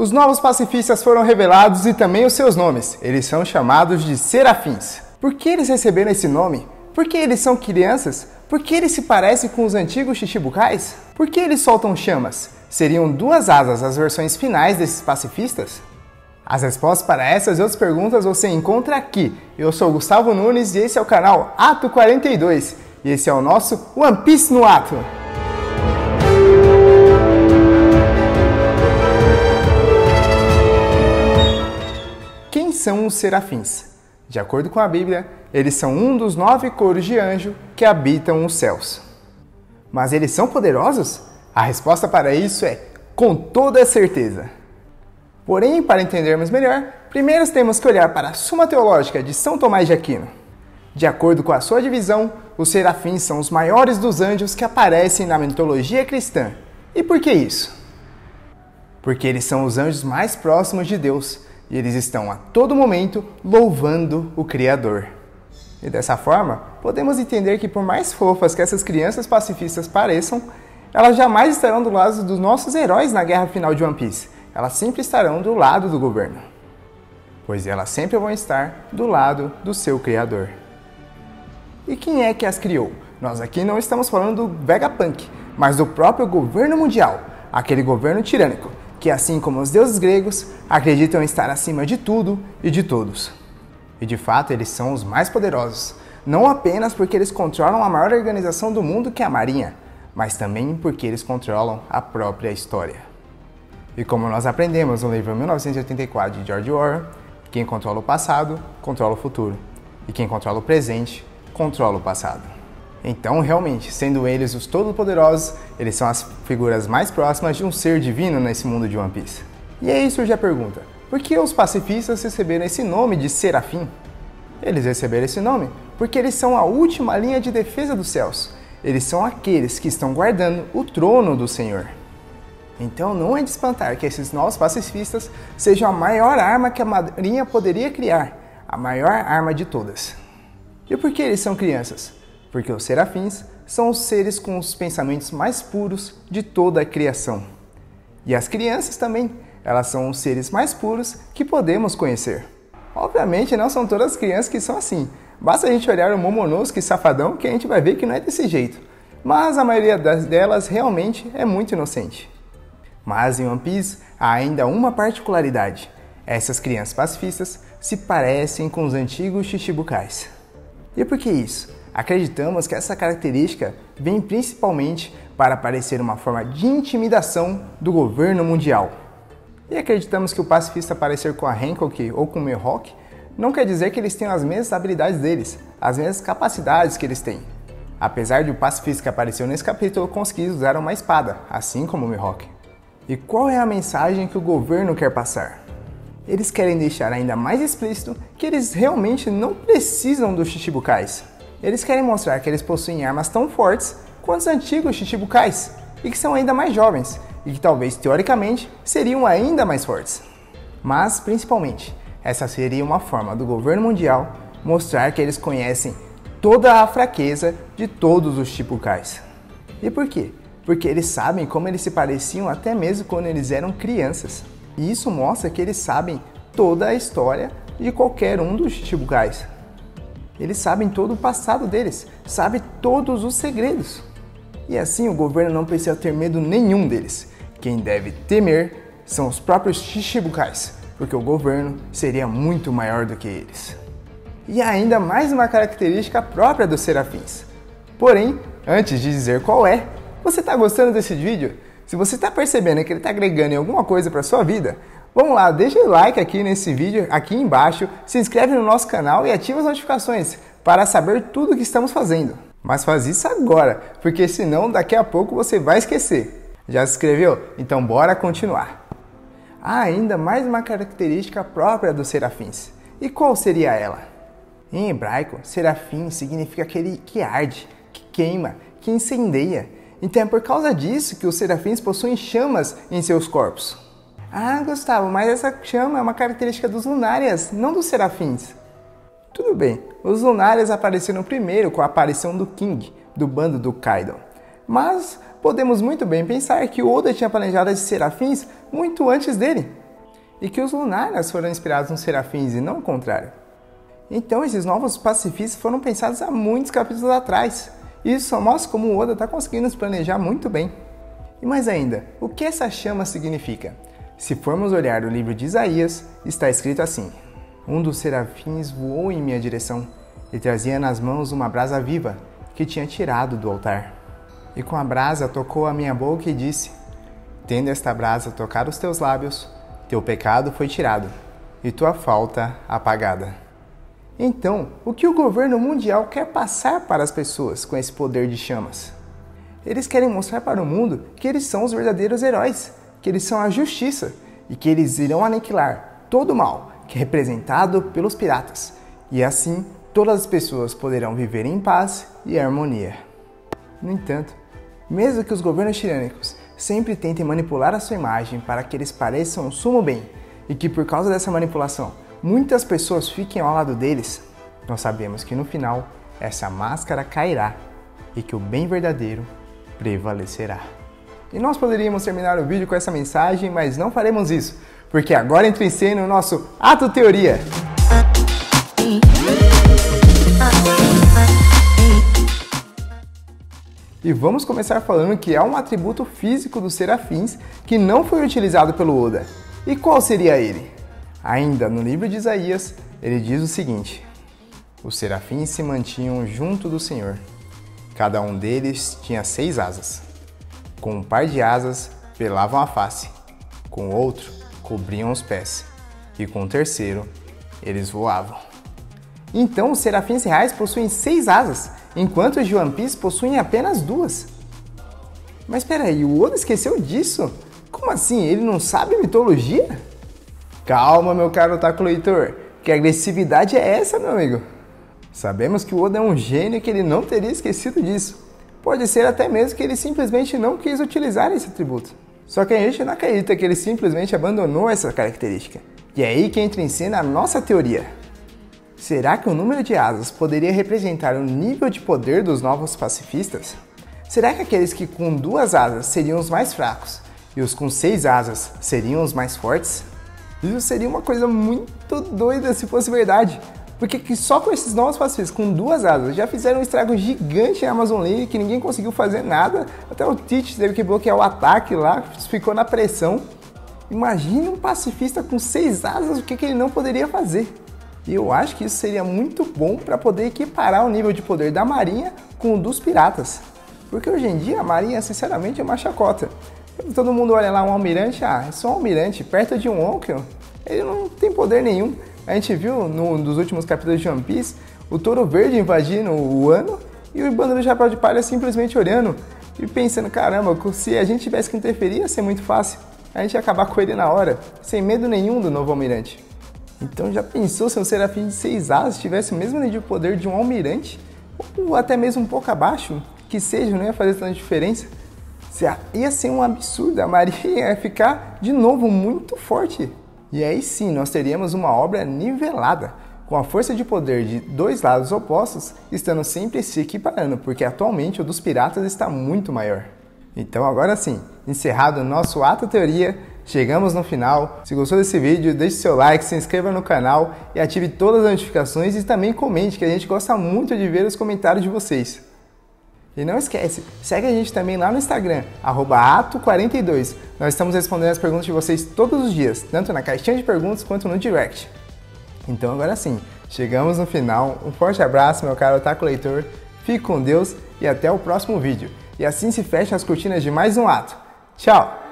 Os novos pacifistas foram revelados e também os seus nomes. Eles são chamados de serafins. Por que eles receberam esse nome? Por que eles são crianças? Por que eles se parecem com os antigos Chichibukais? Por que eles soltam chamas? Seriam duas asas as versões finais desses pacifistas? As respostas para essas e outras perguntas você encontra aqui. Eu sou o Gustavo Nunes e esse é o canal Ato 42. E esse é o nosso One Piece no Ato. Quem são os serafins? De acordo com a Bíblia, eles são um dos 9 coros de anjo que habitam os céus. Mas eles são poderosos? A resposta para isso é com toda certeza. Porém, para entendermos melhor, primeiro temos que olhar para a Suma Teológica de São Tomás de Aquino. De acordo com a sua divisão, os serafins são os maiores dos anjos que aparecem na mitologia cristã. E por que isso? Porque eles são os anjos mais próximos de Deus e eles estão a todo momento louvando o Criador. E dessa forma, podemos entender que por mais fofas que essas crianças pacifistas pareçam, elas jamais estarão do lado dos nossos heróis na guerra final de One Piece. Elas sempre estarão do lado do governo, pois elas sempre vão estar do lado do seu Criador. E quem é que as criou? Nós aqui não estamos falando do Vegapunk, mas do próprio governo mundial, aquele governo tirânico, que assim como os deuses gregos, acreditam estar acima de tudo e de todos. E de fato eles são os mais poderosos, não apenas porque eles controlam a maior organização do mundo que é a Marinha, mas também porque eles controlam a própria história. E como nós aprendemos no livro 1984 de George Orwell, quem controla o passado, controla o futuro. E quem controla o presente, controla o passado. Então, realmente, sendo eles os todo-poderosos, eles são as figuras mais próximas de um ser divino nesse mundo de One Piece. E aí surge a pergunta, por que os pacifistas receberam esse nome de serafim? Eles receberam esse nome porque eles são a última linha de defesa dos céus. Eles são aqueles que estão guardando o trono do Senhor. Então não é de espantar que esses novos pacifistas sejam a maior arma que a Marinha poderia criar, a maior arma de todas. E por que eles são crianças? Porque os serafins são os seres com os pensamentos mais puros de toda a criação. E as crianças também, elas são os seres mais puros que podemos conhecer. Obviamente não são todas as crianças que são assim, basta a gente olhar o Momonosuke safadão que a gente vai ver que não é desse jeito. Mas a maioria delas realmente é muito inocente. Mas em One Piece há ainda uma particularidade. Essas crianças pacifistas se parecem com os antigos Chichibukais. E por que isso? Acreditamos que essa característica vem principalmente para parecer uma forma de intimidação do governo mundial. E acreditamos que o pacifista parecer com a Hancock ou com o Mihawk não quer dizer que eles tenham as mesmas habilidades deles, as mesmas capacidades que eles têm. Apesar de o pacifista que apareceu nesse capítulo conseguir usar uma espada, assim como o Mihawk. E qual é a mensagem que o governo quer passar? Eles querem deixar ainda mais explícito que eles realmente não precisam dos Chichibukais. Eles querem mostrar que eles possuem armas tão fortes quanto os antigos Chichibukais e que são ainda mais jovens e que talvez teoricamente seriam ainda mais fortes. Mas principalmente, essa seria uma forma do governo mundial mostrar que eles conhecem toda a fraqueza de todos os Chichibukais. E por quê? Porque eles sabem como eles se pareciam até mesmo quando eles eram crianças. E isso mostra que eles sabem toda a história de qualquer um dos Chichibukais. Eles sabem todo o passado deles, sabem todos os segredos. E assim o governo não precisa ter medo nenhum deles. Quem deve temer são os próprios Chichibukais, porque o governo seria muito maior do que eles. E ainda mais uma característica própria dos serafins. Porém, antes de dizer qual é, você está gostando desse vídeo? Se você está percebendo que ele está agregando em alguma coisa para a sua vida, vamos lá, deixa o like aqui nesse vídeo, aqui embaixo, se inscreve no nosso canal e ativa as notificações para saber tudo o que estamos fazendo. Mas faz isso agora, porque senão daqui a pouco você vai esquecer. Já se inscreveu? Então bora continuar. Há ainda mais uma característica própria dos serafins. E qual seria ela? Em hebraico, serafim significa aquele que arde, que queima, que incendeia. Então é por causa disso que os serafins possuem chamas em seus corpos. Ah, Gustavo, mas essa chama é uma característica dos Lunarias, não dos serafins. Tudo bem, os Lunarias apareceram primeiro com a aparição do King, do bando do Kaido. Mas podemos muito bem pensar que o Oda tinha planejado esses serafins muito antes dele. e que os lunares foram inspirados nos serafins e não o contrário. Então esses novos pacifistas foram pensados há muitos capítulos atrás. E isso só mostra como o Oda está conseguindo se planejar muito bem. E mais ainda, o que essa chama significa? Se formos olhar o livro de Isaías, está escrito assim: um dos serafins voou em minha direção e trazia nas mãos uma brasa viva que tinha tirado do altar. E com a brasa tocou a minha boca e disse: tendo esta brasa tocado os teus lábios, teu pecado foi tirado e tua falta apagada. Então, o que o governo mundial quer passar para as pessoas com esse poder de chamas? Eles querem mostrar para o mundo que eles são os verdadeiros heróis, que eles são a justiça e que eles irão aniquilar todo o mal que é representado pelos piratas. E assim, todas as pessoas poderão viver em paz e harmonia. No entanto, mesmo que os governos tirânicos sempre tentem manipular a sua imagem para que eles pareçam o sumo bem e que por causa dessa manipulação muitas pessoas fiquem ao lado deles, nós sabemos que no final essa máscara cairá e que o bem verdadeiro prevalecerá. E nós poderíamos terminar o vídeo com essa mensagem, mas não faremos isso, porque agora entra em cena o nosso Ato Teoria. E vamos começar falando que há um atributo físico dos serafins que não foi utilizado pelo Oda. E qual seria ele? Ainda no livro de Isaías, ele diz o seguinte: os serafins se mantinham junto do Senhor. Cada um deles tinha 6 asas. Com um par de asas, velavam a face. Com o outro, cobriam os pés. E com o terceiro, eles voavam. Então, os serafins reais possuem 6 asas, enquanto os de One Piece possuem apenas 2. Mas espera aí, o Oda esqueceu disso? Como assim? Ele não sabe mitologia? Calma, meu caro otaku leitor, que agressividade é essa, meu amigo? Sabemos que o Oda é um gênio e que ele não teria esquecido disso. Pode ser até mesmo que ele simplesmente não quis utilizar esse atributo. Só que a gente não acredita que ele simplesmente abandonou essa característica. E é aí que entra em cena a nossa teoria. Será que o número de asas poderia representar o nível de poder dos novos pacifistas? Será que aqueles que com 2 asas seriam os mais fracos e os com 6 asas seriam os mais fortes? Isso seria uma coisa muito doida se fosse verdade, porque que só com esses novos pacifistas com 2 asas já fizeram um estrago gigante na Amazon Lane que ninguém conseguiu fazer nada, até o Teach teve que bloquear o ataque lá, ficou na pressão. Imagine um pacifista com 6 asas, o que ele não poderia fazer? E eu acho que isso seria muito bom para poder equiparar o nível de poder da Marinha com o dos piratas, porque hoje em dia a Marinha sinceramente é uma chacota. Todo mundo olha lá um almirante, é só um almirante, perto de um Onkel, ele não tem poder nenhum. A gente viu nos últimos capítulos de One Piece, o Touro Verde invadindo o Wano e o bando do Chapéu de Palha simplesmente olhando e pensando, caramba, se a gente tivesse que interferir ia ser muito fácil, a gente ia acabar com ele na hora, sem medo nenhum do novo almirante. Então já pensou se um serafim de 6 asas tivesse o mesmo nível de poder de um almirante, ou até mesmo um pouco abaixo, que seja, não ia fazer tanta diferença? Ia ser um absurdo, a Marinha ia ficar de novo muito forte. E aí sim, nós teríamos uma obra nivelada, com a força de poder de 2 lados opostos, estando sempre se equiparando, porque atualmente o dos piratas está muito maior. Então agora sim, encerrado o nosso Ato Teoria, chegamos no final. Se gostou desse vídeo, deixe seu like, se inscreva no canal e ative todas as notificações e também comente, que a gente gosta muito de ver os comentários de vocês. E não esquece, segue a gente também lá no Instagram, @ato42. Nós estamos respondendo as perguntas de vocês todos os dias, tanto na caixinha de perguntas quanto no direct. Então agora sim, chegamos no final. Um forte abraço, meu caro otaku leitor. Fique com Deus e até o próximo vídeo. E assim se fecham as cortinas de mais um ato. Tchau!